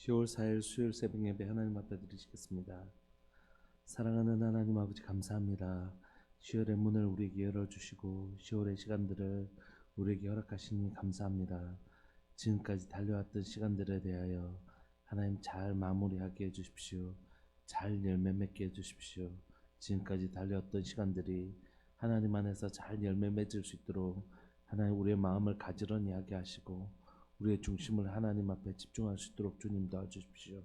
10월 4일 수요일 새벽 예배 하나님 앞에 드리시겠습니다. 사랑하는 하나님 아버지 감사합니다. 10월의 문을 우리에게 열어주시고 10월의 시간들을 우리에게 허락하시니 감사합니다. 지금까지 달려왔던 시간들에 대하여 하나님 잘 마무리하게 해주십시오. 잘 열매 맺게 해주십시오. 지금까지 달려왔던 시간들이 하나님 안에서 잘 열매 맺을 수 있도록 하나님 우리의 마음을 가지런히 하게 하시고 우리의 중심을 하나님 앞에 집중할 수 있도록 주님 도와주십시오.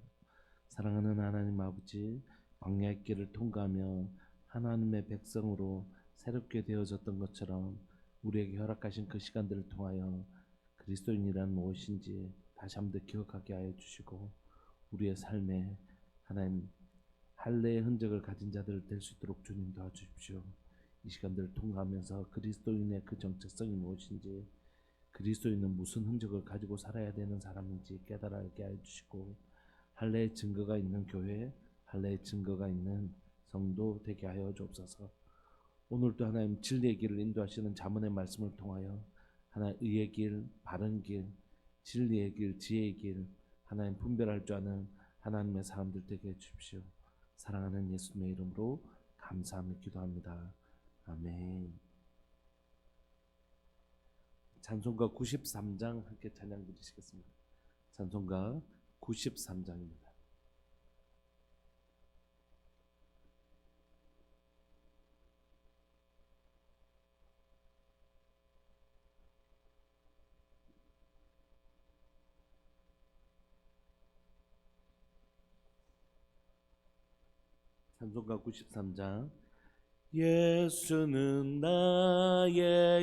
사랑하는 하나님 아버지, 광야의 길을 통과하며 하나님의 백성으로 새롭게 되어졌던 것처럼 우리에게 허락하신 그 시간들을 통하여 그리스도인이란 무엇인지 다시 한번 기억하게 하여 주시고 우리의 삶에 하나님 할례의 흔적을 가진 자들 될 수 있도록 주님 도와주십시오. 이 시간들을 통과하면서 그리스도인의 그 정체성이 무엇인지, 그리스도인은 무슨 흔적을 가지고 살아야 되는 사람인지 깨달게 해주시고 할례의 증거가 있는 교회, 할례의 증거가 있는 성도 되게 하여 주옵소서. 오늘도 하나님 진리의 길을 인도하시는 자문의 말씀을 통하여 하나님 의의 길, 바른 길, 진리의 길, 지혜의 길 하나님 분별할 줄 아는 하나님의 사람들 되게 해주십시오. 사랑하는 예수님의 이름으로 감사하며 기도합니다. 아멘. 찬송가 93장 함께 찬양 드리시겠습니다. 찬송가 93장입니다. 찬송가 93장. 예수는 나의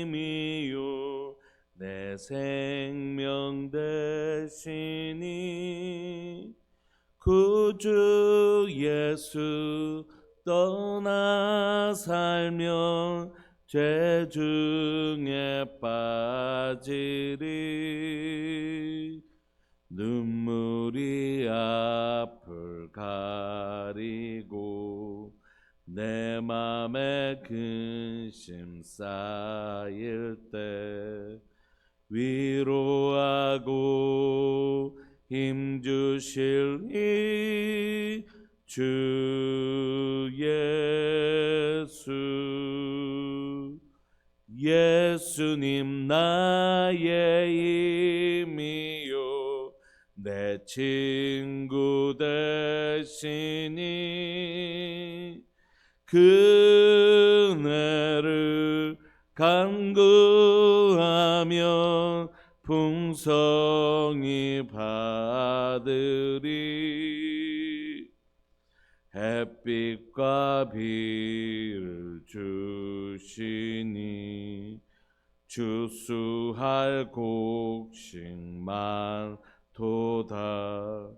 힘이요 내 생명 되시니 구주 예수 떠나 살면 죄 중에 빠지리 눈물이 앞을 가리고 내 맘에 근심 쌓일 때 위로하고 힘주실 이 주 예수 예수님 나의 힘이요 내 친구 되시니 그네를 간구하면 풍성히 받으리 햇빛과 비를 주시니 주수할 곡식만 도다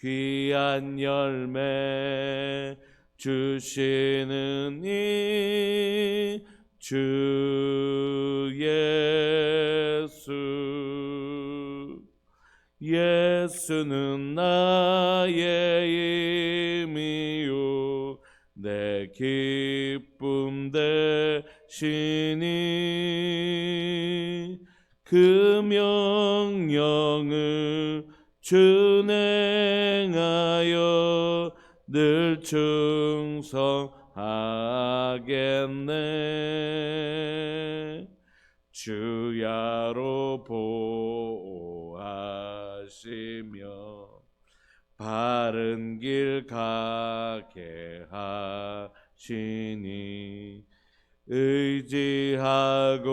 귀한 열매 주시는 이 주 예수 예수는 나의 힘이요 내 기쁨 되시니 그 명령을 준행하여 늘 충성하겠네 주야로 보호하시며 바른 길 가게 하시니 의지하고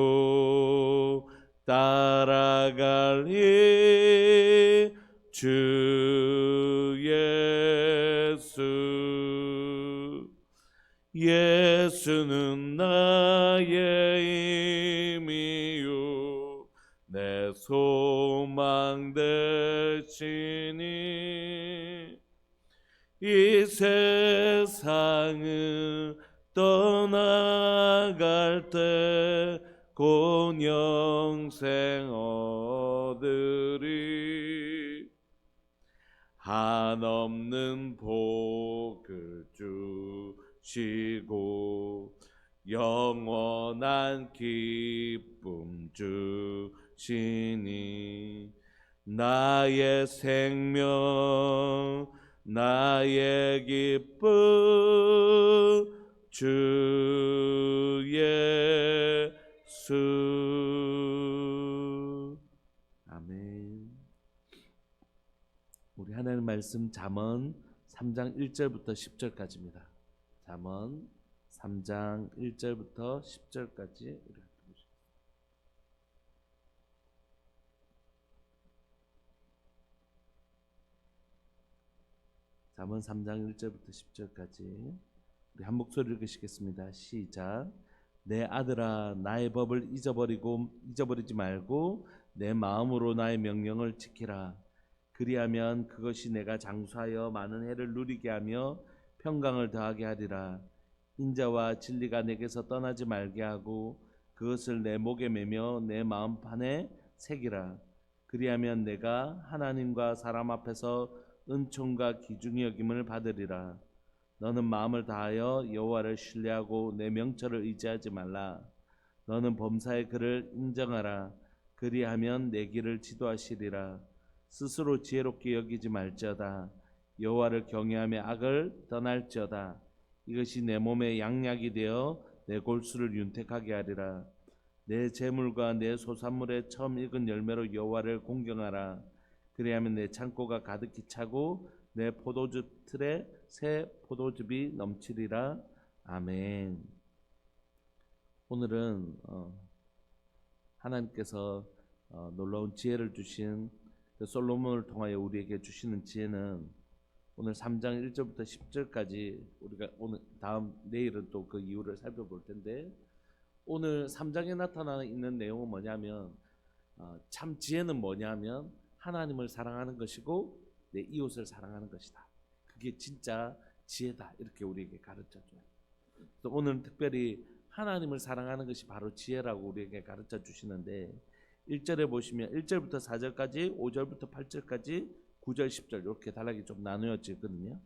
따라갈 이 주 예수 예수는 나의 힘이요 내 소망 되시니 이 세상을 떠나갈 때 곧 영생 얻으리 한없는 복을 주시고 영원한 기쁨 주시니 나의 생명 나의 기쁨 주 예수. 아멘. 우리 하나님 말씀 잠언 3장 1절부터 10절까지입니다. 잠언 3장 1절부터 10절까지 우리 잠언 3장 1절부터 10절까지 우리 한 목소리로 읽으시겠습니다. 시작. 내 아들아 나의 법을 잊어버리지 말고 내 마음으로 나의 명령을 지키라. 그리하면 그것이 내가 장수하여 많은 해를 누리게 하며 평강을 더하게 하리라. 인자와 진리가 내게서 떠나지 말게 하고 그것을 내 목에 매며 내 마음판에 새기라. 그리하면 내가 하나님과 사람 앞에서 은총과 귀중히 여김을 받으리라. 너는 마음을 다하여 여호와를 신뢰하고 내 명철을 의지하지 말라. 너는 범사의 그를 인정하라. 그리하면 내 길을 지도하시리라. 스스로 지혜롭게 여기지 말지어다. 여호와를 경외하며 악을 떠날지어다. 이것이 내 몸에 양약이 되어 내 골수를 윤택하게 하리라. 내 재물과 내 소산물의 처음 익은 열매로 여호와를 공경하라. 그리하면 내 창고가 가득히 차고 내 포도즙 틀에 새 포도즙이 넘치리라. 아멘. 오늘은 하나님께서 놀라운 지혜를 주신 솔로몬을 통하여 우리에게 주시는 지혜는 오늘 3장 1절부터 10절까지 우리가 오늘 내일은 또 그 이유를 살펴볼 텐데, 오늘 3장에 나타나 있는 내용은 뭐냐면 참 지혜는 뭐냐면 하나님을 사랑하는 것이고 내 이웃을 사랑하는 것이다. 그게 진짜 지혜다. 이렇게 우리에게 가르쳐줘요. 그래서 오늘 특별히 하나님을 사랑하는 것이 바로 지혜라고 우리에게 가르쳐 주시는데, 1절에 보시면 1절부터 4절까지 5절부터 8절까지 9절 10절 이렇게 단락이 좀 나누어져 있거든요.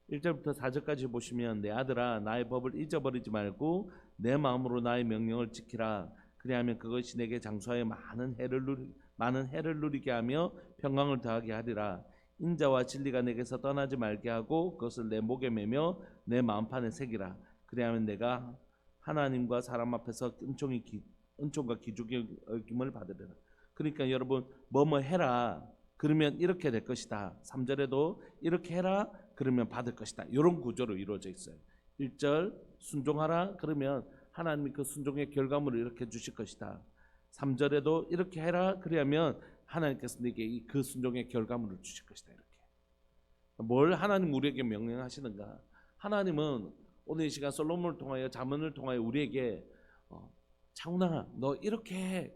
1절부터 4절까지 보시면 내 아들아 나의 법을 잊어버리지 말고 내 마음으로 나의 명령을 지키라. 그리하면 그것이 내게 장수하여 많은 해를 누리게 하며 평강을 더하게 하리라. 인자와 진리가 내게서 떠나지 말게 하고 그것을 내 목에 매며 내 마음판에 새기라. 그리하면 내가 하나님과 사람 앞에서 은총과 기중의 여김을 받으리라. 그러니까 여러분 뭐뭐 해라 그러면 이렇게 될 것이다. 3절에도 이렇게 해라 그러면 받을 것이다. 이런 구조로 이루어져 있어요. 1절 순종하라 그러면 하나님이 그 순종의 결과물을 이렇게 주실 것이다. 3절에도 이렇게 해라 그러면 하나님께서 내게 그 순종의 결과물을 주실 것이다. 이렇게 뭘 하나님 우리에게 명령하시는가? 하나님은 오늘 이 시간 솔로몬을 통하여 잠언을 통하여 우리에게 창훈아 너 이렇게 해.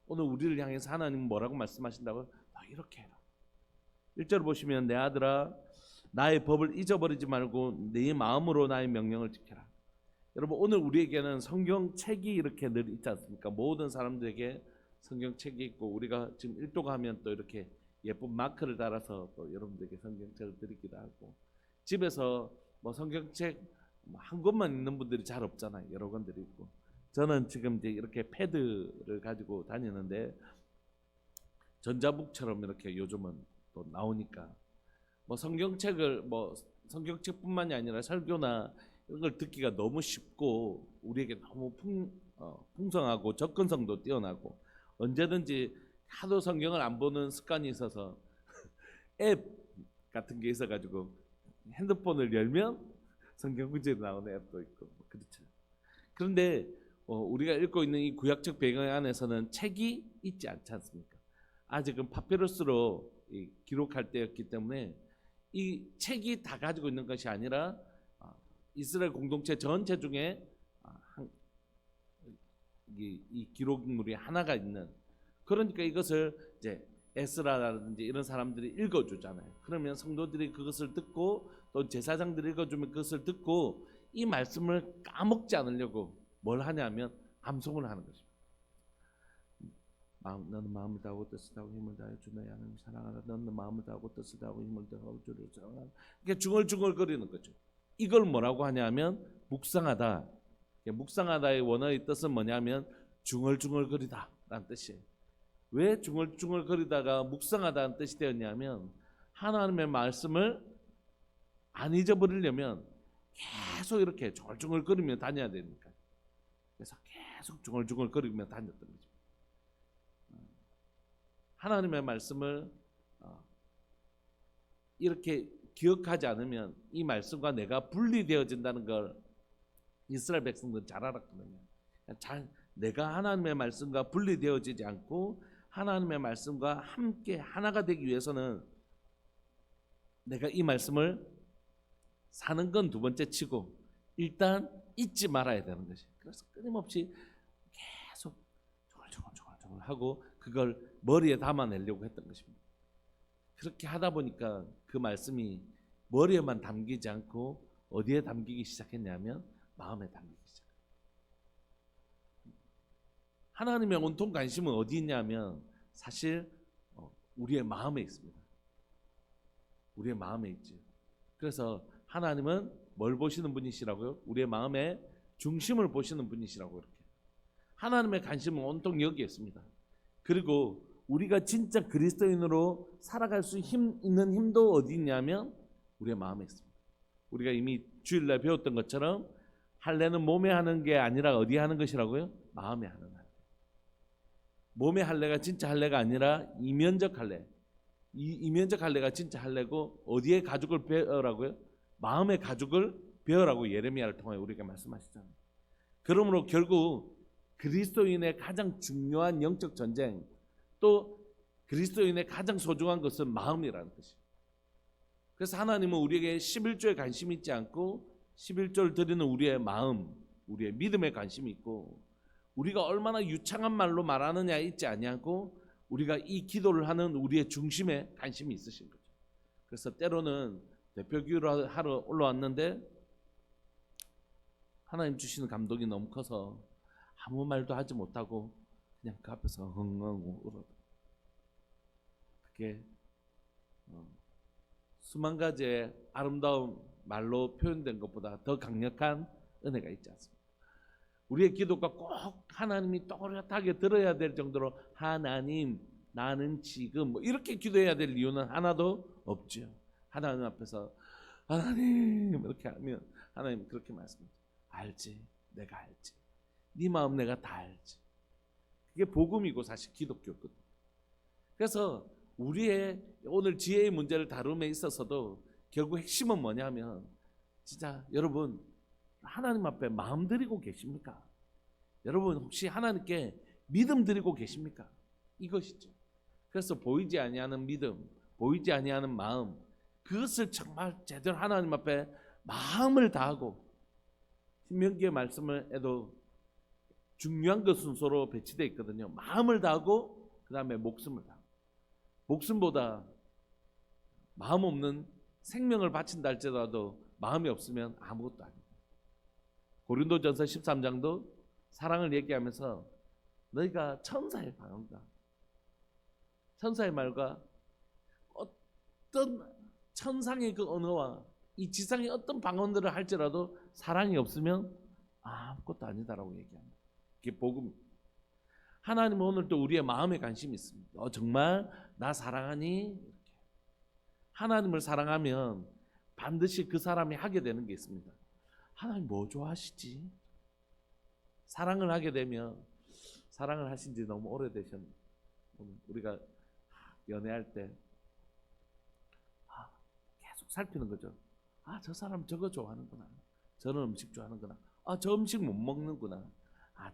오늘 우리를 향해서 하나님은 뭐라고 말씀하신다고요? 너 이렇게 해라. 1절 보시면 내 아들아 나의 법을 잊어버리지 말고 네 마음으로 나의 명령을 지켜라. 여러분 오늘 우리에게는 성경책이 이렇게 늘 있지 않습니까? 모든 사람들에게 성경책이 있고 우리가 지금 일도가 하면 또 이렇게 예쁜 마크를 달아서 또 여러분들에게 성경책을 드리기도 하고, 집에서 뭐 성경책 한 권만 읽는 분들이 잘 없잖아요. 여러 권들이 있고, 저는 지금 이제 이렇게 패드를 가지고 다니는데 전자북처럼 이렇게 요즘은 또 나오니까 뭐 성경책뿐만이 아니라 설교나 이런 걸 듣기가 너무 쉽고 우리에게 너무 풍성하고 접근성도 뛰어나고, 언제든지 하도 성경을 안 보는 습관이 있어서 앱 같은 게 있어가지고 핸드폰을 열면 성경 구절이 나오는 앱도 있고 그렇죠. 그런데 우리가 읽고 있는 이 구약적 배경 안에서는 책이 있지 않지 않습니까? 아직은 파피루스로 기록할 때였기 때문에 이 책이 다 가지고 있는 것이 아니라 이스라엘 공동체 전체 중에 이 기록물이 하나가 있는, 그러니까 이것을 이제 에스라라든지 이런 사람들이 읽어주잖아요. 그러면 성도들이 그것을 듣고 또 제사장들이 읽어주면 그것을 듣고 이 말씀을 까먹지 않으려고 뭘 하냐면 암송을 하는 것입니다. 너는 마음을 다하고 뜻을 다하고 힘을 다하여 주 너의 하나님을 사랑하라. 너는 마음을 다하고 뜻을 다하고 힘을 다하고 주를 사랑하라. 이게 중얼중얼거리는 거죠. 이걸 뭐라고 하냐면 묵상하다. 묵상하다의 원어의 뜻은 뭐냐면 중얼중얼거리다 라는 뜻이에요. 왜 중얼중얼거리다가 묵상하다는 뜻이 되었냐면 하나님의 말씀을 안 잊어버리려면 계속 이렇게 중얼중얼거리며 다녀야 되니까. 그래서 계속 중얼중얼거리며 다녔던 거죠. 하나님의 말씀을 이렇게 기억하지 않으면 이 말씀과 내가 분리되어진다는 걸 이스라엘 백성들은 잘 알았거든요. 내가 하나님의 말씀과 분리되어지지 않고 하나님의 말씀과 함께 하나가 되기 위해서는 내가 이 말씀을 사는 건 두 번째 치고 일단 잊지 말아야 되는 것이. 그래서 끊임없이 계속 조글조글 하고 그걸 머리에 담아내려고 했던 것입니다. 그렇게 하다 보니까 그 말씀이 머리에만 담기지 않고 어디에 담기기 시작했냐면 마음에 담기기 시작했어요. 하나님의 온통 관심은 어디 있냐면 사실 우리의 마음에 있습니다. 우리의 마음에 있지. 그래서 하나님은 뭘 보시는 분이시라고요? 우리의 마음의 중심을 보시는 분이시라고. 이렇게 하나님의 관심은 온통 여기에 있습니다. 그리고 우리가 진짜 그리스도인으로 살아갈 수 있는 힘도 어디 있냐면 우리의 마음에 있습니다. 우리가 이미 주일날 배웠던 것처럼 할례는 몸에 하는 게 아니라 어디에 하는 것이라고요? 마음에 하는 할례. 몸의 할례가 진짜 할례가 아니라 이면적 할례. 이면적 할례가 진짜 할례고 어디에 가죽을 베어라고요? 마음의 가죽을 베어라고 예레미야를 통해 우리에게 말씀하시잖아요. 그러므로 결국 그리스도인의 가장 중요한 영적 전쟁, 또 그리스도인의 가장 소중한 것은 마음이라는 것이에요. 그래서 하나님은 우리에게 11조에 관심이 있지 않고 11조를 드리는 우리의 마음, 우리의 믿음에 관심이 있고 우리가 얼마나 유창한 말로 말하느냐에 있지 아니하고 우리가 이 기도를 하는 우리의 중심에 관심이 있으신 거죠. 그래서 때로는 대표기도를 하러 올라왔는데 하나님 주시는 감동이 너무 커서 아무 말도 하지 못하고 그냥 그 앞에서 헝헝 울어. 그게 수만 가지의 아름다운 말로 표현된 것보다 더 강력한 은혜가 있지 않습니까? 우리의 기도가 꼭 하나님이 또렷하게 들어야 될 정도로 하나님 나는 지금 뭐 이렇게 기도해야 될 이유는 하나도 없죠. 하나님 앞에서 하나님 이렇게 하면 하나님 그렇게 말씀하죠. 알지, 내가 알지. 네 마음 내가 다 알지. 그게 복음이고 사실 기독교거든. 그래서 우리의 오늘 지혜의 문제를 다룸에 있어서도 결국 핵심은 뭐냐면 진짜 여러분 하나님 앞에 마음 드리고 계십니까? 여러분 혹시 하나님께 믿음 드리고 계십니까? 이것이죠. 그래서 보이지 아니하는 믿음, 보이지 아니하는 마음, 그것을 정말 제대로 하나님 앞에 마음을 다하고 신명기의 말씀을 해도 중요한 그 순서로 배치되어 있거든요. 마음을 다하고 그 다음에 목숨을 다하고 목숨보다 마음 없는 생명을 바친다 할지라도 마음이 없으면 아무것도 아닙니다. 고린도전서 13장도 사랑을 얘기하면서 너희가 천사의 방언과 천사의 말과 어떤 천상의 그 언어와 이 지상의 어떤 방언들을 할지라도 사랑이 없으면 아무것도 아니다라고 얘기합니다. 그게 복음. 하나님은 오늘도 우리의 마음에 관심이 있습니다. 정말 나 사랑하니? 이렇게. 하나님을 사랑하면 반드시 그 사람이 하게 되는 게 있습니다. 하나님 뭐 좋아하시지? 사랑을 하게 되면 사랑을 하신 지 너무 오래되셨는데 우리가 연애할 때 계속 살피는 거죠. 저 사람 저거 좋아하는구나. 저런 음식 좋아하는구나. 저 음식 못 먹는구나.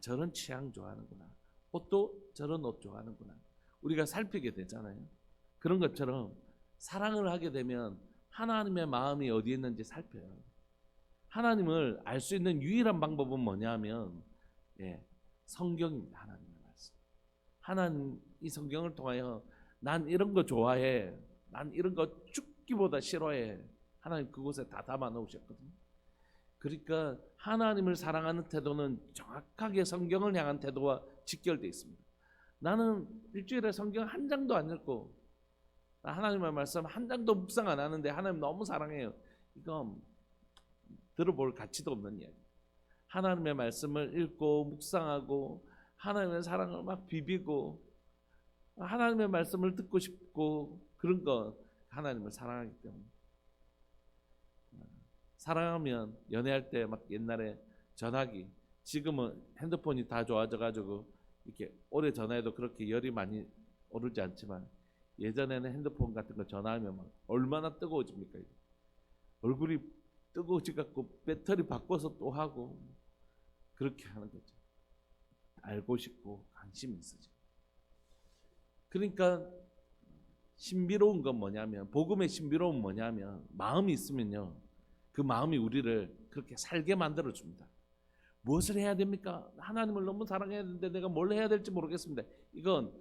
저런 취향 좋아하는구나. 옷도 저런 옷 좋아하는구나. 우리가 살피게 되잖아요. 그런 것처럼 사랑을 하게 되면 하나님의 마음이 어디에 있는지 살펴요. 하나님을 알 수 있는 유일한 방법은 뭐냐면 성경입니다. 하나님의 말씀. 하나님 이 성경을 통하여 난 이런 거 좋아해. 난 이런 거 죽기보다 싫어해. 하나님 그곳에 다 담아 놓으셨거든요. 그러니까 하나님을 사랑하는 태도는 정확하게 성경을 향한 태도와 직결되어 있습니다. 나는 일주일에 성경 한 장도 안 읽고 하나님의 말씀 한 장도 묵상 안 하는데 하나님 너무 사랑해요. 이건 들어볼 가치도 없는 이야기. 하나님의 말씀을 읽고 묵상하고 하나님의 사랑을 막 비비고 하나님의 말씀을 듣고 싶고 그런 건 하나님을 사랑하기 때문에. 사랑하면 연애할 때 막 옛날에 전화기, 지금은 핸드폰이 다 좋아져 가지고 이렇게 오래 전화해도 그렇게 열이 많이 오르지 않지만 예전에는 핸드폰 같은 거 전화하면 막 얼마나 뜨거워집니까? 얼굴이 뜨거워지 갖고 배터리 바꿔서 또 하고 그렇게 하는 거죠. 알고 싶고 관심이 있으죠. 그러니까 신비로운 건 뭐냐면, 복음의 신비로운 뭐냐면, 마음이 있으면요 그 마음이 우리를 그렇게 살게 만들어 줍니다. 무엇을 해야 됩니까? 하나님을 너무 사랑해야 되는데 내가 뭘 해야 될지 모르겠습니다. 이건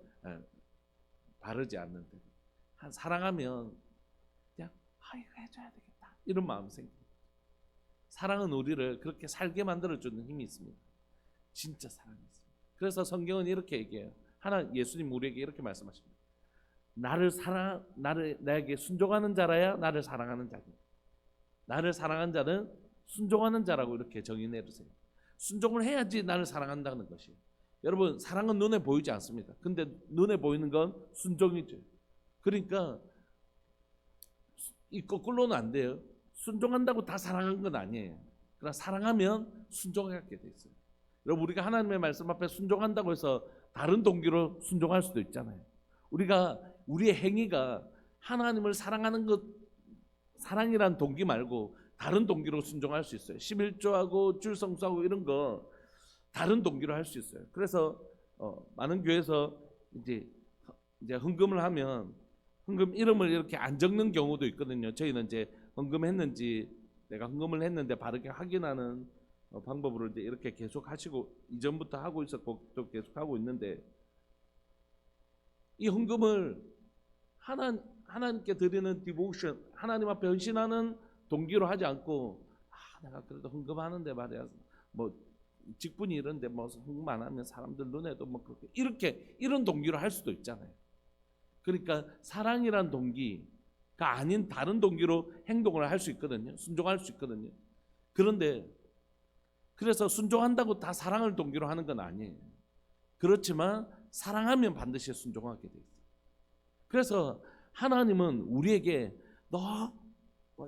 바르지 않는데, 사랑하면 그냥 이거 해줘야 되겠다 이런 마음이 생깁니다. 사랑은 우리를 그렇게 살게 만들어주는 힘이 있습니다. 진짜 사랑이 있습니다. 그래서 성경은 이렇게 얘기해요. 예수님 우리에게 이렇게 말씀하십니다. 나에게 순종하는 자라야 나를 사랑하는 자다. 나를 사랑하는 자는 순종하는 자라고 이렇게 정의 내리세요. 순종을 해야지 나를 사랑한다는 것이. 여러분, 사랑은 눈에 보이지 않습니다. 근데 눈에 보이는 건 순종이죠. 그러니까 이 거꾸로는 안 돼요. 순종한다고 다 사랑한 건 아니에요. 그러나 사랑하면 순종하게 돼 있어요. 여러분, 우리가 하나님의 말씀 앞에 순종한다고 해서 다른 동기로 순종할 수도 있잖아요. 우리의 행위가 하나님을 사랑하는 것, 사랑이란 동기 말고 다른 동기로 순종할 수 있어요. 11조하고 줄성수하고 이런 거 다른 동기로 할 수 있어요. 그래서 많은 교회에서 이제 헌금을 하면 헌금 이름을 이렇게 안 적는 경우도 있거든요. 저희는 이제 헌금했는지, 내가 헌금을 했는데 바르게 확인하는 방법으로 이제 이렇게 계속 하시고, 이전부터 하고 있었고 또 계속 하고 있는데, 이 헌금을 하나님께 드리는 디보션, 하나님 앞에 헌신하는 동기로 하지 않고, 내가 그래도 헌금하는데 말이야, 뭐 직분이 이런데 뭐 헌금 안 하면 사람들 눈에도 뭐 그렇게 이런 동기로 할 수도 있잖아요. 그러니까 사랑이란 동기가 아닌 다른 동기로 행동을 할 수 있거든요. 순종할 수 있거든요. 그런데 그래서 순종한다고 다 사랑을 동기로 하는 건 아니에요. 그렇지만 사랑하면 반드시 순종하게 돼 있어요. 그래서 하나님은 우리에게 너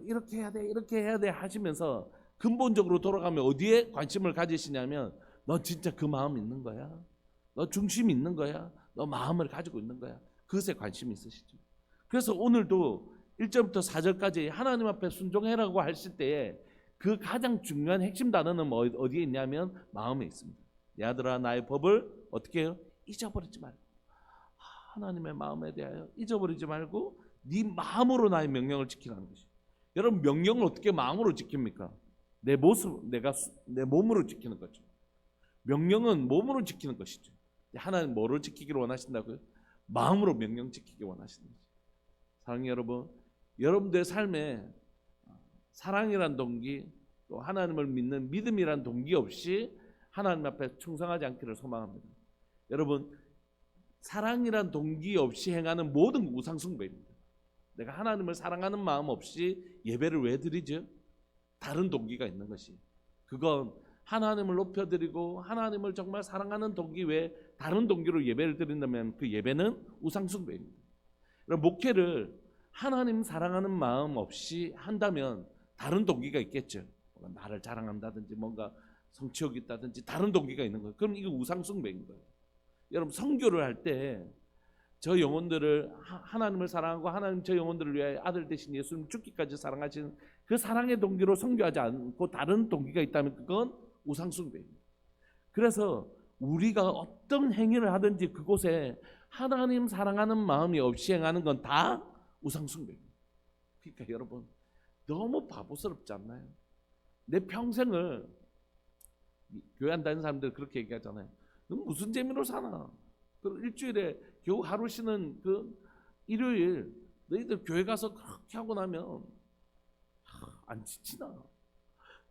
이렇게 해야 돼, 이렇게 해야 돼 하시면서 근본적으로 돌아가면 어디에 관심을 가지시냐면, 너 진짜 그 마음 있는 거야? 너 중심이 있는 거야? 너 마음을 가지고 있는 거야? 그것에 관심이 있으시죠. 그래서 오늘도 1절부터 4절까지 하나님 앞에 순종해라고 하실 때에 그 가장 중요한 핵심 단어는 어디에 있냐면 마음에 있습니다. 내 아들아 나의 법을 어떻게 해요? 잊어버리지 말고, 하나님의 마음에 대하여 잊어버리지 말고 네 마음으로 나의 명령을 지키라는 것이죠. 여러분, 명령을 어떻게 마음으로 지킵니까? 내 몸으로 지키는 거죠. 명령은 몸으로 지키는 것이죠. 하나님 뭐로 지키기를 원하신다고요? 마음으로 명령 지키기 원하시는 거죠. 사랑하는 여러분, 여러분들의 삶에 사랑이란 동기, 또 하나님을 믿는 믿음이란 동기 없이 하나님 앞에 충성하지 않기를 소망합니다. 여러분, 사랑이란 동기 없이 행하는 모든 우상숭배입니다. 내가 하나님을 사랑하는 마음 없이 예배를 왜 드리죠? 다른 동기가 있는 것이. 그건 하나님을 높여드리고 하나님을 정말 사랑하는 동기 외에 다른 동기로 예배를 드린다면 그 예배는 우상숭배입니다. 목회를 하나님 사랑하는 마음 없이 한다면 다른 동기가 있겠죠. 나를 자랑한다든지 뭔가 성취욕이 있다든지 다른 동기가 있는 거예요. 그럼 이거 우상숭배인 거예요. 여러분, 선교를 할 때 저 영혼들을, 하나님을 사랑하고 하나님 저 영혼들을 위해 아들 되신 예수님 죽기까지 사랑하시는 그 사랑의 동기로 선교하지 않고 다른 동기가 있다면 그건 우상숭배입니다. 그래서 우리가 어떤 행위를 하든지 그곳에 하나님 사랑하는 마음이 없이 행하는 건 다 우상숭배입니다. 그러니까 여러분, 너무 바보스럽지 않나요? 내 평생을, 교회 안 다니는 사람들 그렇게 얘기하잖아요. 너 무슨 재미로 사나? 그 일주일에 겨우 하루 쉬는 그 일요일 너희들 교회 가서 그렇게 하고 나면 안 지치나?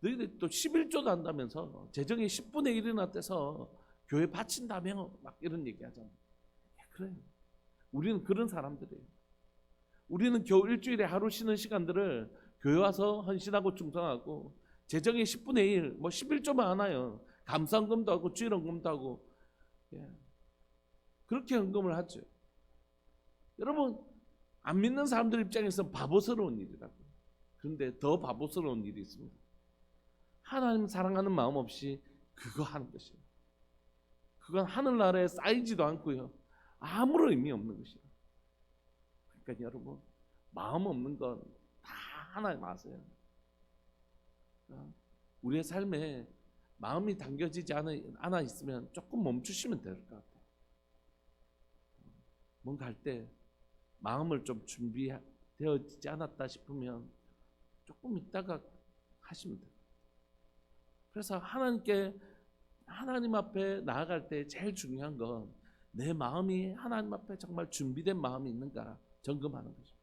너희들 또 11조도 한다면서 재정의 10분의 1이나 떼서 교회 바친다며 막 이런 얘기하잖아요. 그래요. 우리는 그런 사람들이에요. 우리는 겨우 일주일에 하루 쉬는 시간들을 교회 와서 헌신하고 충성하고 재정의 10분의 1, 뭐 11조만 하나요. 감사헌금도 하고 주일헌금도 하고, 그렇게 헌금을 하죠. 여러분, 안 믿는 사람들 입장에서 바보스러운 일이라고. 그런데 더 바보스러운 일이 있습니다. 하나님 사랑하는 마음 없이 그거 하는 것이에요. 그건 하늘나라에 쌓이지도 않고요, 아무런 의미 없는 것이에요. 그러니까 여러분, 마음 없는 건 다 하나님 아세요. 우리의 삶에 마음이 당겨지지 않아 있으면 조금 멈추시면 될 것 같아요. 뭔가 할 때 마음을 좀 준비되어지지 않았다 싶으면 조금 있다가 하시면 돼요. 그래서 하나님 앞에 나아갈 때 제일 중요한 건 내 마음이 하나님 앞에 정말 준비된 마음이 있는가 점검하는 거죠.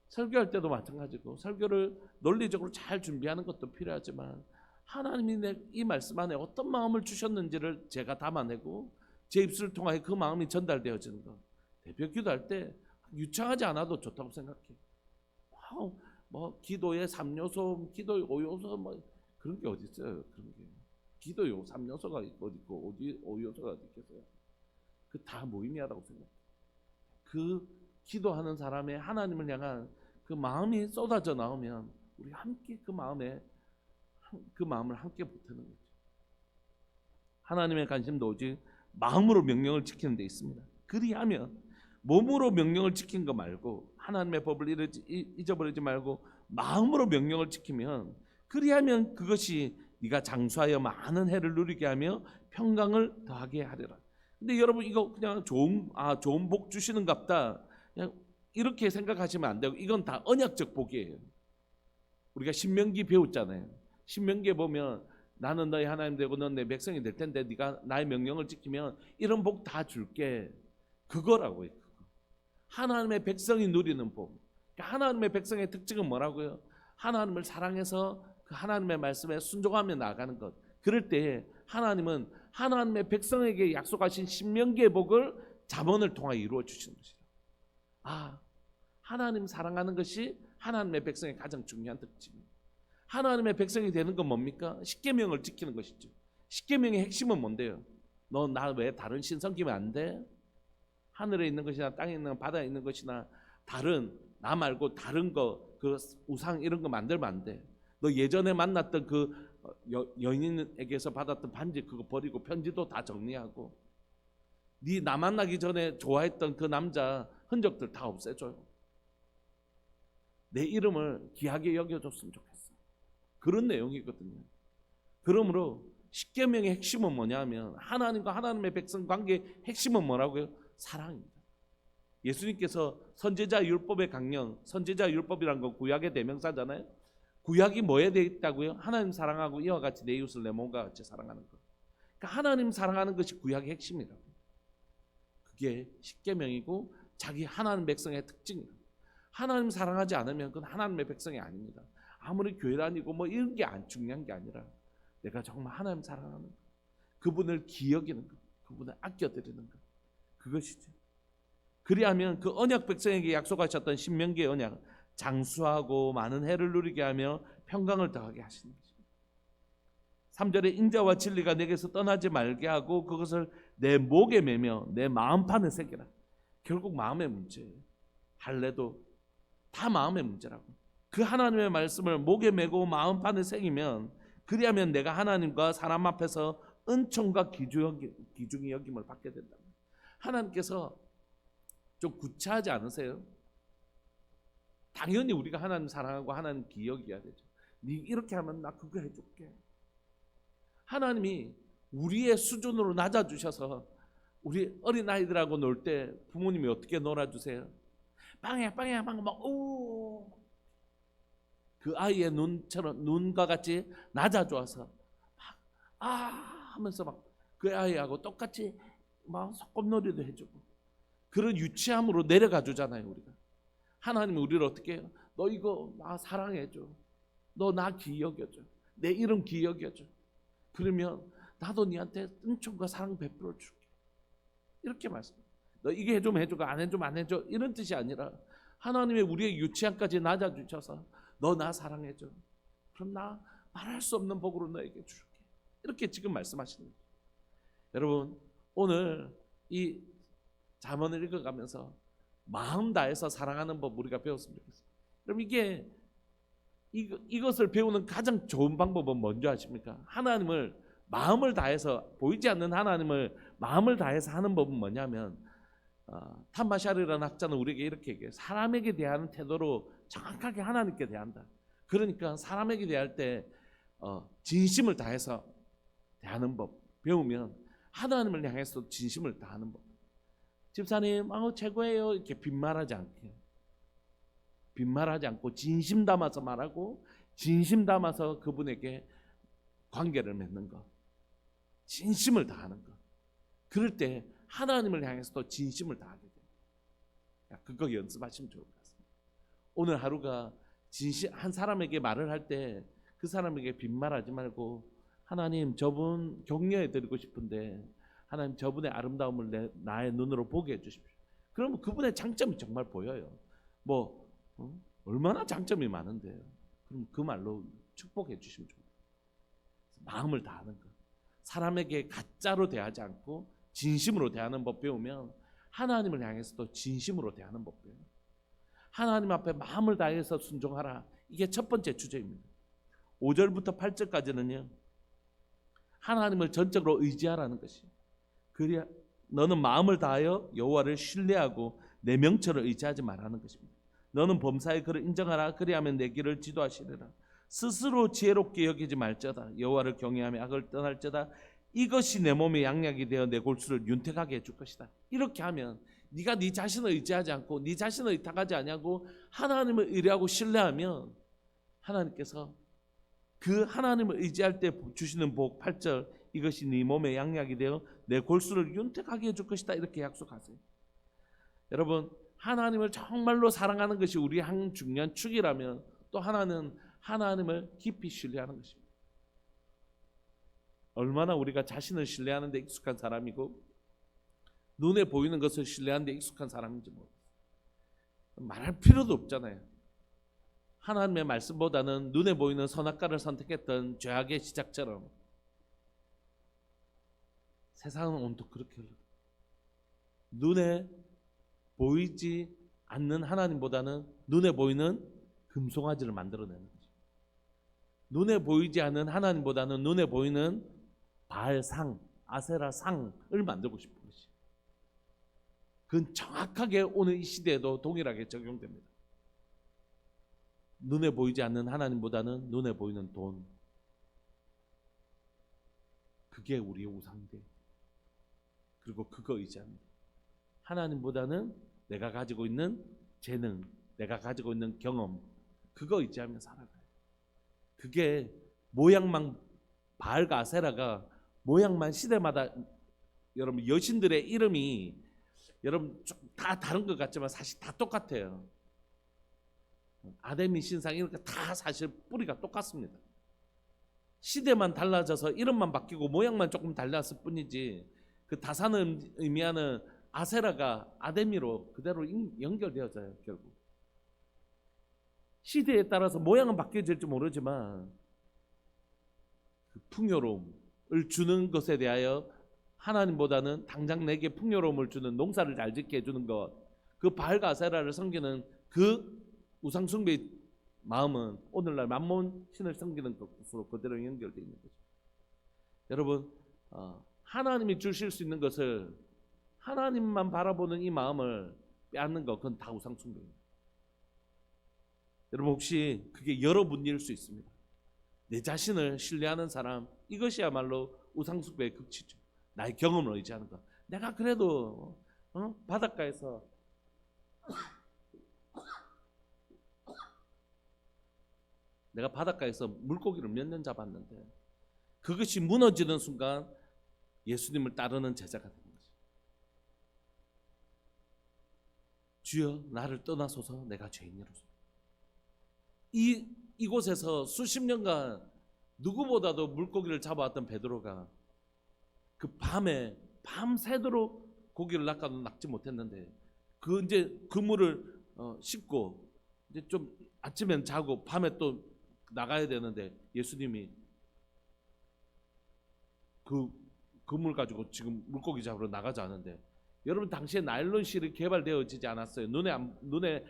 설교할 때도 마찬가지고, 설교를 논리적으로 잘 준비하는 것도 필요하지만 하나님이 이 말씀 안에 어떤 마음을 주셨는지를 제가 담아내고 제 입술을 통하여 그 마음이 전달되어지는 것. 대표 기도할 때 유창하지 않아도 좋다고 생각해요. 뭐 기도의 3요소, 기도의 5요소 뭐 그런 게 어디 있어요. 그런 게 기도의 3요소가 어디 있고 어디 5요소가 어디 있겠어요. 그 다 무의미하다고 생각해요. 그 기도하는 사람의 하나님을 향한 그 마음이 쏟아져 나오면 우리 함께 그 마음을 함께 붙드는 거죠. 하나님의 관심도 오직 마음으로 명령을 지키는 데 있습니다. 그리하면 몸으로 명령을 지킨 거 말고, 하나님의 법을 잊어버리지 말고 마음으로 명령을 지키면, 그리하면 그것이 네가 장수하여 많은 해를 누리게 하며 평강을 더하게 하리라. 근데 여러분, 이거 그냥 좋은 복 주시는갑다, 그냥 이렇게 생각하시면 안 되고, 이건 다 언약적 복이에요. 우리가 신명기 배웠잖아요. 신명기에 보면 나는 너희 하나님 되고 넌 내 백성이 될 텐데 네가 나의 명령을 지키면 이런 복 다 줄게. 그거라고요. 하나님의 백성이 누리는 복. 그러니까 하나님의 백성의 특징은 뭐라고요? 하나님을 사랑해서 그 하나님의 말씀에 순종하며 나아가는 것. 그럴 때 하나님은 하나님의 백성에게 약속하신 신명기의 복을 잠언을 통하여 이루어 주시는 것이다. 하나님 사랑하는 것이 하나님의 백성의 가장 중요한 특징입니다. 하나님의 백성이 되는 건 뭡니까? 십계명을 지키는 것이죠. 십계명의 핵심은 뭔데요? 너 나 왜 다른 신 섬기면 안 돼? 하늘에 있는 것이나 땅에 있는 바다에 있는 것이나 다른 나 말고 다른 거, 그 우상 이런 거 만들면 안 돼. 너 예전에 만났던 그 여인에게서 받았던 반지 그거 버리고 편지도 다 정리하고, 네 나 만나기 전에 좋아했던 그 남자 흔적들 다 없애줘요. 내 이름을 귀하게 여겨줬으면 좋겠어. 그런 내용이거든요. 그러므로 십계명의 핵심은 뭐냐면, 하나님과 하나님의 백성 관계의 핵심은 뭐라고요? 사랑입니다. 예수님께서 선지자 율법의 강령, 선지자 율법이란 건 구약의 대명사잖아요. 구약이 뭐에 되어 있다고요? 하나님 사랑하고 이와 같이 내 이웃을 내 몸과 같이 사랑하는 것. 그러니까 하나님 사랑하는 것이 구약의 핵심이라고. 그게 십계명이고 자기 하나님 백성의 특징이라고. 하나님 사랑하지 않으면 그건 하나님의 백성이 아닙니다. 아무리 교회 다니고 뭐 이런 게 중요한 게 아니라 내가 정말 하나님 사랑하는 것, 그분을 기여기는 것, 그분을 아껴드리는 것, 그것이죠. 그리하면 그 언약 백성에게 약속하셨던 신명기의 언약, 장수하고 많은 해를 누리게 하며 평강을 더하게 하시는 것입니다. 3절에 인자와 진리가 내게서 떠나지 말게 하고 그것을 내 목에 매며 내 마음판에 새기라. 결국 마음의 문제예요. 할례도 다 마음의 문제라고. 그 하나님의 말씀을 목에 메고 마음판에 새기면, 그리하면 내가 하나님과 사람 앞에서 은총과 귀중히 여김을 받게 된다. 하나님께서 좀 구차하지 않으세요? 당연히 우리가 하나님 사랑하고 하나님 기여해야 되죠. 네 이렇게 하면 나 그거 해줄게. 하나님이 우리의 수준으로 낮아주셔서 우리 어린아이들하고 놀 때 부모님이 어떻게 놀아주세요? 빵야 막 그 아이의 눈과 같이 낮아줘서 하면서 막 그 아이하고 똑같이 막 소꿉놀이도 해주고, 그런 유치함으로 내려가 주잖아요. 우리가 하나님이 우리를 어떻게 해요? 너 이거 나 사랑해줘, 너 나 기여겨줘, 내 이름 기여겨줘. 그러면 나도 네한테 은총과 사랑 베풀어 줄게. 이렇게 말씀. 너 이게 해주면 해주고 안 해주면 안 해줘, 이런 뜻이 아니라 하나님이 우리의 유치함까지 낮아주셔서 너 나 사랑해줘. 그럼 나 말할 수 없는 복으로 너에게 줄게. 이렇게 지금 말씀하시는 거예요. 여러분, 오늘 이 잠언을 읽어가면서 마음 다해서 사랑하는 법 우리가 배웠으면 좋겠어요. 그럼 이것을 배우는 가장 좋은 방법은 뭔지 아십니까? 하나님을 마음을 다해서, 보이지 않는 하나님을 마음을 다해서 하는 법은 뭐냐면, 탐마샤르라는 학자는 우리에게 이렇게 얘기해요. 사람에게 대하는 태도로 정확하게 하나님께 대한다. 그러니까 사람에게 대할 때 진심을 다해서 대하는 법 배우면 하나님을 향해서 진심을 다하는 법. 집사님 최고예요 이렇게 빈말하지 않고 진심 담아서 말하고, 진심 담아서 그분에게 관계를 맺는 것, 진심을 다하는 것. 그럴 때 하나님을 향해서도 진심을 다하게 돼요. 그거 연습하시면 좋을 것 같습니다. 오늘 하루가 한 사람에게 말을 할 때 그 사람에게 빈말하지 말고, 하나님 저분 격려해 드리고 싶은데 하나님 저분의 아름다움을 나의 눈으로 보게 해주십시오. 그러면 그분의 장점이 정말 보여요. 얼마나 장점이 많은데요. 그럼 그 말로 축복해 주시면 좋아요. 마음을 다하는 것, 사람에게 가짜로 대하지 않고 진심으로 대하는 법 배우면 하나님을 향해서도 진심으로 대하는 법 배워요. 하나님 앞에 마음을 다해서 순종하라. 이게 첫 번째 주제입니다. 5절부터 8절까지는요, 하나님을 전적으로 의지하라는 것이에요. 그래야 너는 마음을 다하여 여호와를 신뢰하고 내 명철을 의지하지 말라는 것입니다. 너는 범사의 그를 인정하라. 그리하면 내 길을 지도하시리라. 스스로 지혜롭게 여기지 말자다. 여호와를 경외하며 악을 떠날자다. 이것이 내 몸의 양약이 되어 내 골수를 윤택하게 해줄 것이다. 이렇게 하면 네가 네 자신을 의지하지 않고 네 자신을 의탁하지 아니하고 하나님을 의뢰하고 신뢰하면 하나님께서 그 하나님을 의지할 때 주시는 복 8절, 이것이 네 몸의 양약이 되어 내 골수를 윤택하게 해줄 것이다. 이렇게 약속하세요. 여러분, 하나님을 정말로 사랑하는 것이 우리의 한 중요한 축이라면 또 하나는 하나님을 깊이 신뢰하는 것입니다. 얼마나 우리가 자신을 신뢰하는 데 익숙한 사람이고 눈에 보이는 것을 신뢰하는 데 익숙한 사람인지 모르겠어요. 말할 필요도 없잖아요. 하나님의 말씀보다는 눈에 보이는 선악과를 선택했던 죄악의 시작처럼 세상은 온통 그렇게 흘러요. 눈에 보이지 않는 하나님보다는 눈에 보이는 금송아지를 만들어내는 거죠. 눈에 보이지 않는 하나님보다는 눈에 보이는 바알상, 아세라상을 만들고 싶은 것이. 그건 정확하게 오늘 이 시대에도 동일하게 적용됩니다. 눈에 보이지 않는 하나님보다는 눈에 보이는 돈, 그게 우리의 우상대. 그리고 그거 의지합니다. 하나님보다는 내가 가지고 있는 재능, 내가 가지고 있는 경험, 그거 의지하며 살아가요. 그게 모양만, 바알과 아세라가 모양만 시대마다, 여러분 여신들의 이름이 여러분 다 다른 것 같지만 사실 다 똑같아요. 아데미 신상 이런 거 다 사실 뿌리가 똑같습니다. 시대만 달라져서 이름만 바뀌고 모양만 조금 달랐을 뿐이지, 그 다산을 의미하는 아세라가 아데미로 그대로 연결되어져요. 결국 시대에 따라서 모양은 바뀌어질지 모르지만 그 풍요로움을 주는 것에 대하여 하나님보다는 당장 내게 풍요로움을 주는, 농사를 잘 짓게 해주는 것, 그 바알과 아세라를 섬기는 그 우상숭배의 마음은 오늘날 만몬 신을 섬기는 것으로 그대로 연결되어 있는 거죠. 여러분, 하나님이 주실 수 있는 것을 하나님만 바라보는 이 마음을 빼앗는 것, 그건 다 우상숭배입니다. 여러분, 혹시 그게 여러분일 수 있습니다. 내 자신을 신뢰하는 사람, 이것이야말로 우상숭배의 극치죠. 나의 경험을 의지하는 것. 내가 그래도 바닷가에서 물고기를 몇 년 잡았는데 그것이 무너지는 순간 예수님을 따르는 제자가 되는 거죠. 주여 나를 떠나소서, 내가 죄인이로소. 이곳에서 수십 년간 누구보다도 물고기를 잡아왔던 베드로가 그 밤에 밤새도록 고기를 낚아도 낚지 못했는데 이제 그물을 씻고 이제 좀 아침엔 자고 밤에 또 나가야 되는데 예수님이 그 그물 가지고 지금 물고기 잡으러 나가지 않은데 여러분 당시에 나일론 실이 개발되어지지 않았어요. 눈에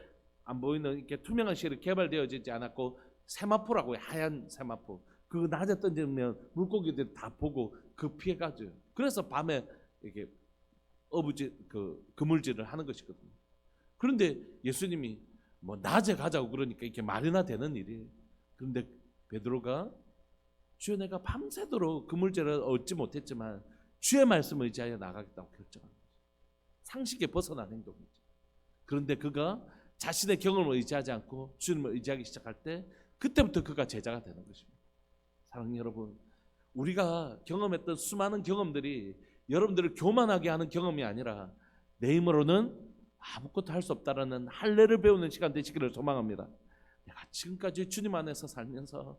안 보이는 이렇게 투명한 실이 개발되어지지 않았고 세마포라고요. 하얀 세마포. 그 낮에 던지면 물고기들이 다 보고 그 피해가죠. 그래서 밤에 이렇게 그물질을 하는 것이거든요. 그런데 예수님이 뭐 낮에 가자고 그러니까 이렇게 말이나 되는 일이에요. 그런데 베드로가 주여 내가 밤새도록 그물질을 얻지 못했지만 주의 말씀을 의지하여 나가겠다고 결정합니다. 상식에 벗어난 행동이죠. 그런데 그가 자신의 경험을 의지하지 않고 주님을 의지하기 시작할 때 그때부터 그가 제자가 되는 것입니다. 사랑하는 여러분, 우리가 경험했던 수많은 경험들이 여러분들을 교만하게 하는 경험이 아니라 내 힘으로는 아무것도 할 수 없다라는 할례를 배우는 시간 되시기를 소망합니다. 내가 지금까지 주님 안에서 살면서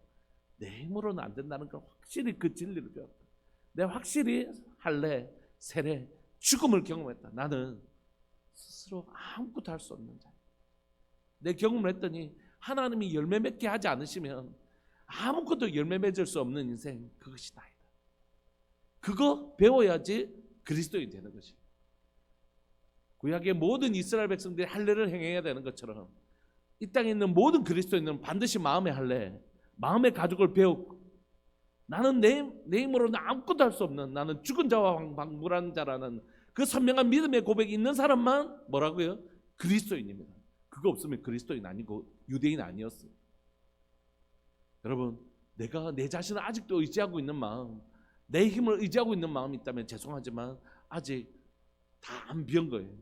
내 힘으로는 안 된다는 걸 확실히 그 진리를 배웠다. 내가 확실히 할례, 세례, 죽음을 경험했다. 나는 스스로 아무것도 할 수 없는 자. 내 경험을 했더니 하나님이 열매 맺게 하지 않으시면 아무것도 열매 맺을 수 없는 인생, 그것이 나이다. 그거 배워야지 그리스도인이 되는 것이. 구약의 모든 이스라엘 백성들이 할례를 행해야 되는 것처럼 이 땅에 있는 모든 그리스도인은 반드시 마음의 할례, 마음의 가죽을 배우고 나는 내 힘으로는 아무것도 할 수 없는, 나는 죽은 자와 방불한 자라는 그 선명한 믿음의 고백이 있는 사람만 뭐라고요? 그리스도인입니다. 그거 없으면 그리스도인 아니고 유대인 아니었어요. 여러분, 내가 내 자신을 아직도 의지하고 있는 마음, 내 힘을 의지하고 있는 마음이 있다면 죄송하지만 아직 다 안 배운 거예요.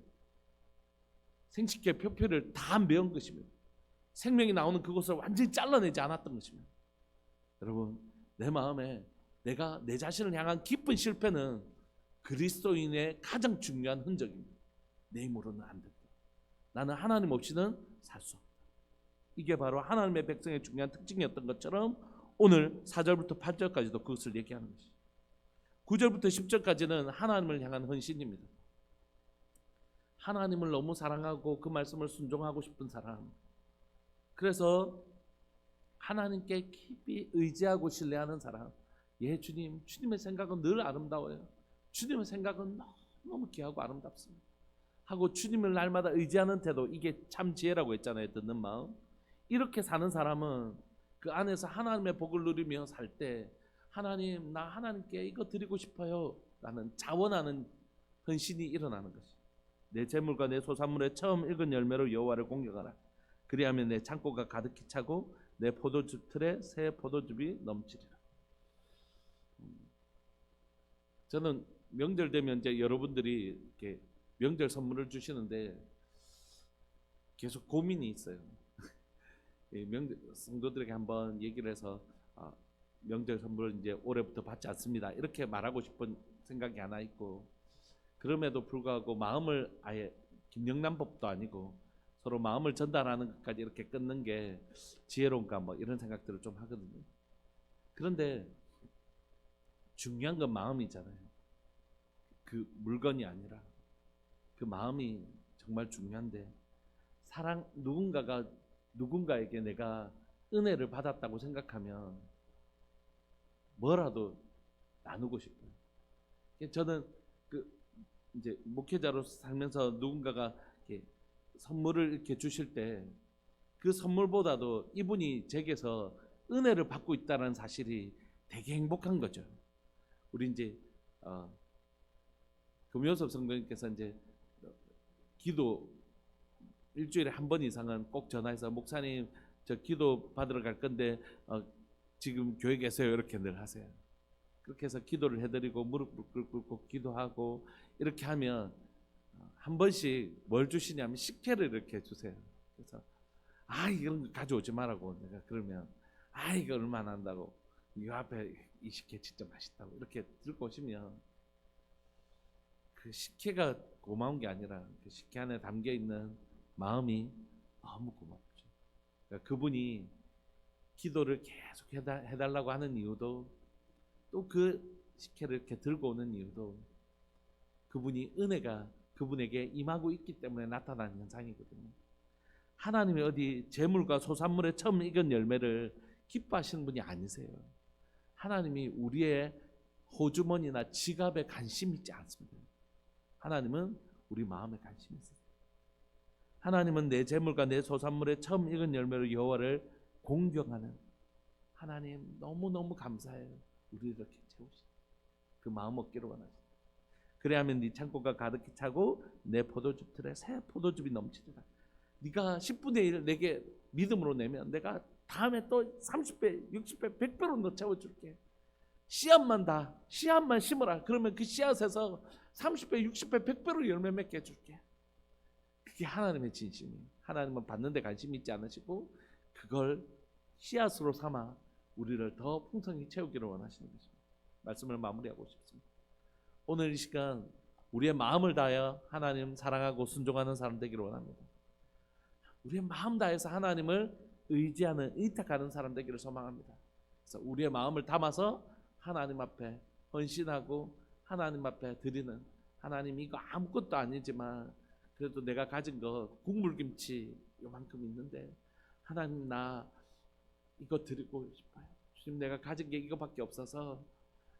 생식계 표표를 다 안 배운 것입니다. 생명이 나오는 그곳을 완전히 잘라내지 않았던 것입니다. 여러분, 내 마음에 내가 내 자신을 향한 깊은 실패는 그리스도인의 가장 중요한 흔적입니다. 내 힘으로는 안 된다. 나는 하나님 없이는 살 수 없다. 이게 바로 하나님의 백성의 중요한 특징이었던 것처럼 오늘 4절부터 8절까지도 그것을 얘기하는 것이죠. 9절부터 10절까지는 하나님을 향한 헌신입니다. 하나님을 너무 사랑하고 그 말씀을 순종하고 싶은 사람, 그래서 하나님께 깊이 의지하고 신뢰하는 사람, 예 주님, 주님의 생각은 늘 아름다워요. 주님의 생각은 너무 귀하고 아름답습니다 하고 주님을 날마다 의지하는 태도, 이게 참 지혜라고 했잖아요. 듣는 마음. 이렇게 사는 사람은 그 안에서 하나님의 복을 누리며 살 때 하나님, 나 하나님께 이거 드리고 싶어요 라는 자원하는 헌신이 일어나는 것이. 내 재물과 내 소산물의 처음 익은 열매로 여호와를 공경하라. 그리하면 내 창고가 가득히 차고 내 포도주 틀에 새 포도즙이 넘치리라. 저는 명절 되면 이제 여러분들이 이렇게 명절 선물을 주시는데 계속 고민이 있어요. 명절 성도들에게 한번 얘기를 해서 명절 선물을 이제 올해부터 받지 않습니다 이렇게 말하고 싶은 생각이 하나 있고, 그럼에도 불구하고 마음을 아예 김영란 법도 아니고 서로 마음을 전달하는 것까지 이렇게 끊는 게 지혜로운가 뭐 이런 생각들을 좀 하거든요. 그런데 중요한 건 마음이잖아요. 그 물건이 아니라 그 마음이 정말 중요한데, 누군가에게 내가 은혜를 받았다고 생각하면 뭐라도 나누고 싶어요. 저는 이제 목회자로 살면서 누군가가 이렇게 선물을 이렇게 주실 때 그 선물보다도 이분이 제게서 은혜를 받고 있다는 사실이 되게 행복한 거죠. 우리 이제 금요섭 성도님께서 이제 기도 일주일에 한 번 이상은 꼭 전화해서 목사님 저 기도 받으러 갈 건데 지금 교회 계세요 이렇게 늘 하세요. 그렇게 해서 기도를 해드리고 무릎 꿇고 기도하고 이렇게 하면 한 번씩 뭘 주시냐면 식혜를 이렇게 주세요. 그래서 이런 거 가져오지 말라고 내가 그러면 이거 얼마나 한다고, 이 앞에 이 식혜 진짜 맛있다고 이렇게 들고 오시면 그 식혜가 고마운 게 아니라 그 식혜 안에 담겨 있는 마음이 너무 고맙죠. 그러니까 그분이 기도를 계속 해달라고 하는 이유도, 또 그 식혜를 이렇게 들고 오는 이유도 그분이 은혜가 그분에게 임하고 있기 때문에 나타나는 현상이거든요. 하나님이 어디 재물과 소산물의 처음 익은 열매를 기뻐하시는 분이 아니세요. 하나님이 우리의 호주머니나 지갑에 관심 있지 않습니다. 하나님은 우리 마음에 관심이 있으세요. 하나님은 내 재물과 내 소산물의 처음 익은 열매로 여호와를 공경하는 하나님, 너무너무 감사해요. 우리를 이렇게 채우시 그 마음 얻기를 원하시다. 그래야면 네 창고가 가득히 차고 내 포도즙 틀에 새 포도즙이 넘치리라. 네가 10분의 1 내게 믿음으로 내면 내가 다음에 또 30배, 60배, 100배로 너 채워줄게. 씨앗만 심어라. 그러면 그 씨앗에서 30배, 60배, 100배로 열매 맺게 해줄게. 그게 하나님의 진심이에요. 하나님은 받는 데 관심이 있지 않으시고 그걸 씨앗으로 삼아 우리를 더 풍성히 채우기를 원하시는 것입니다. 말씀을 마무리하고 싶습니다. 오늘 이 시간 우리의 마음을 다하여 하나님 사랑하고 순종하는 사람 되기를 원합니다. 우리의 마음 다해서 하나님을 의지하는, 의탁하는 사람 되기를 소망합니다. 그래서 우리의 마음을 담아서 하나님 앞에 헌신하고 하나님 앞에 드리는, 하나님 이거 아무것도 아니지만 그래도 내가 가진 거 국물김치 요만큼 있는데 하나님 나 이거 드리고 싶어요. 주님 내가 가진 게 이거밖에 없어서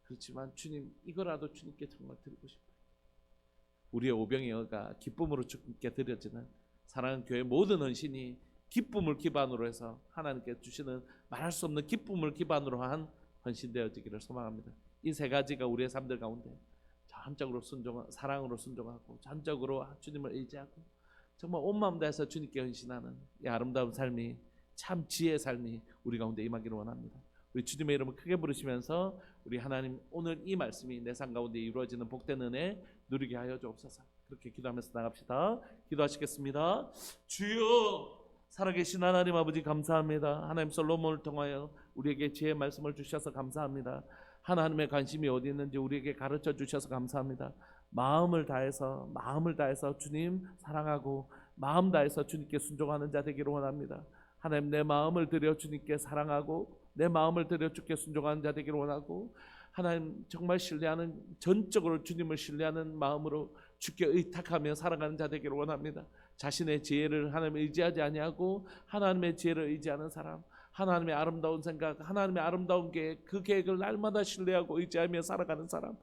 그렇지만 주님 이거라도 주님께 정말 드리고 싶어요. 우리의 오병이어가 기쁨으로 주님께 드려지는 사랑하는 교회 모든 헌신이 기쁨을 기반으로 해서 하나님께 주시는 말할 수 없는 기쁨을 기반으로 한 헌신 되어지기를 소망합니다. 이 세 가지가 우리의 삶들 가운데 전적으로 사랑으로 순종하고 전적으로 주님을 의지하고 정말 온 마음 다해서 주님께 헌신하는 이 아름다운 삶이, 참 지혜의 삶이 우리 가운데 임하기를 원합니다. 우리 주님의 이름을 크게 부르시면서 우리 하나님 오늘 이 말씀이 내 삶 가운데 이루어지는 복된 은혜 누리게 하여 주옵소서. 그렇게 기도하면서 나갑시다. 기도하시겠습니다. 주여, 살아계신 하나님 아버지 감사합니다. 하나님 솔로몬을 통하여 우리에게 지혜의 말씀을 주셔서 감사합니다. 하나님의 관심이 어디 있는지 우리에게 가르쳐 주셔서 감사합니다. 마음을 다해서 주님 사랑하고 마음 다해서 주님께 순종하는 자 되기를 원합니다. 하나님 내 마음을 들여 주님께 사랑하고 내 마음을 들여 주께 순종하는 자 되기를 원하고 하나님 정말 신뢰하는, 전적으로 주님을 신뢰하는 마음으로 주께 의탁하며 살아가는 자 되기를 원합니다. 자신의 지혜를 하나님 의지하지 아니하고 하나님의 지혜를 의지하는 사람, 하나님의 아름다운 생각, 하나님의 아름다운 계획, 그 계획을 날마다 신뢰하고 의지하며 살아가는 사람,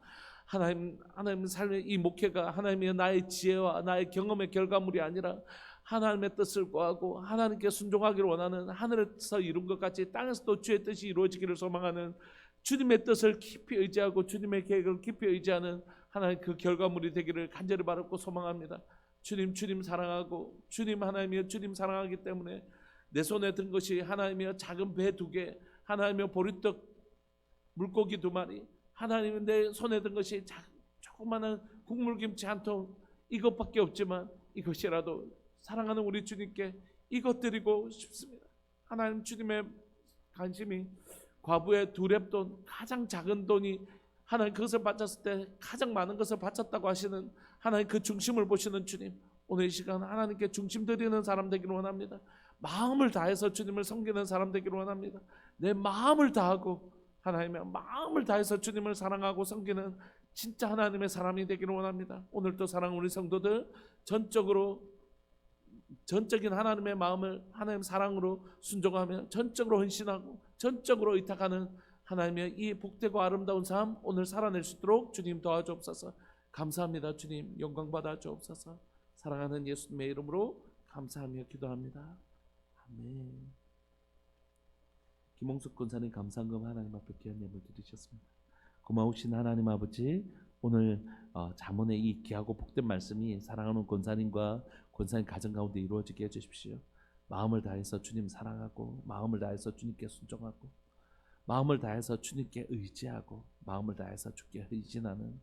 하나님 삶의 이 목회가 하나님의 나의 지혜와 나의 경험의 결과물이 아니라 하나님의 뜻을 구하고 하나님께 순종하기를 원하는, 하늘에서 이룬 것 같이 땅에서도 주의 뜻이 이루어지기를 소망하는, 주님의 뜻을 깊이 의지하고 주님의 계획을 깊이 의지하는 하나님 그 결과물이 되기를 간절히 바라고 소망합니다. 주님 사랑하고 하나님이여 주님 사랑하기 때문에 내 손에 든 것이 하나님이여 작은 배 2개, 하나님이여 보리떡 물고기 2마리, 하나님은 내 손에 든 것이 조그마한 국물김치 한 통, 이것밖에 없지만 이것이라도 사랑하는 우리 주님께 이것 드리고 싶습니다. 하나님 주님의 관심이 과부의 2렙돈, 가장 작은 돈이 하나님 그것을 바쳤을 때 가장 많은 것을 바쳤다고 하시는 하나님 그 중심을 보시는 주님, 오늘 이 시간 하나님께 중심 드리는 사람 되기를 원합니다. 마음을 다해서 주님을 섬기는 사람 되기를 원합니다. 내 마음을 다하고 하나님의 마음을 다해서 주님을 사랑하고 섬기는 진짜 하나님의 사람이 되기를 원합니다. 오늘도 사랑하는 우리 성도들 전적인 하나님의 마음을 하나님 사랑으로 순종하며 전적으로 헌신하고 전적으로 의탁하는 하나님의 이 복되고 아름다운 삶 오늘 살아낼 수 있도록 주님 도와주옵소서. 감사합니다. 주님 영광 받아 주옵소서. 사랑하는 예수님의 이름으로 감사하며 기도합니다. 아멘. 김홍숙 권사님 감사금 하나님 앞에 귀한 예물 드리셨습니다. 고마우신 하나님 아버지, 오늘 잠언의 이 귀하고 복된 말씀이 사랑하는 권사님과 권사님 가정 가운데 이루어지게 해주십시오. 마음을 다해서 주님 사랑하고 마음을 다해서 주님께 순종하고 마음을 다해서 주님께 의지하고 마음을 다해서 주께 헌신하는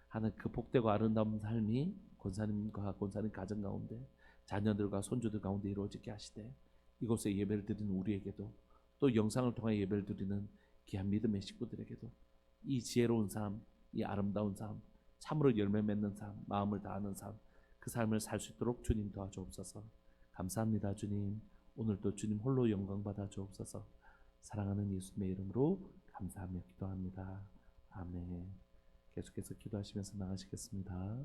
하는 그 복되고 아름다운 삶이 권사님과 권사님 가정 가운데 자녀들과 손주들 가운데 이루어지게 하시되 이곳에 예배를 드리는 우리에게도 또 영상을 통해 예배를 드리는 귀한 믿음의 식구들에게도 이 지혜로운 삶, 이 아름다운 삶, 참으로 열매 맺는 삶, 마음을 다하는 삶, 그 삶을 살 수 있도록 주님 도와주옵소서. 감사합니다. 주님 오늘도 주님 홀로 영광 받아 주옵소서. 사랑하는 예수님의 이름으로 감사하며 기도합니다. 아멘. 계속해서 기도하시면서 나가시겠습니다.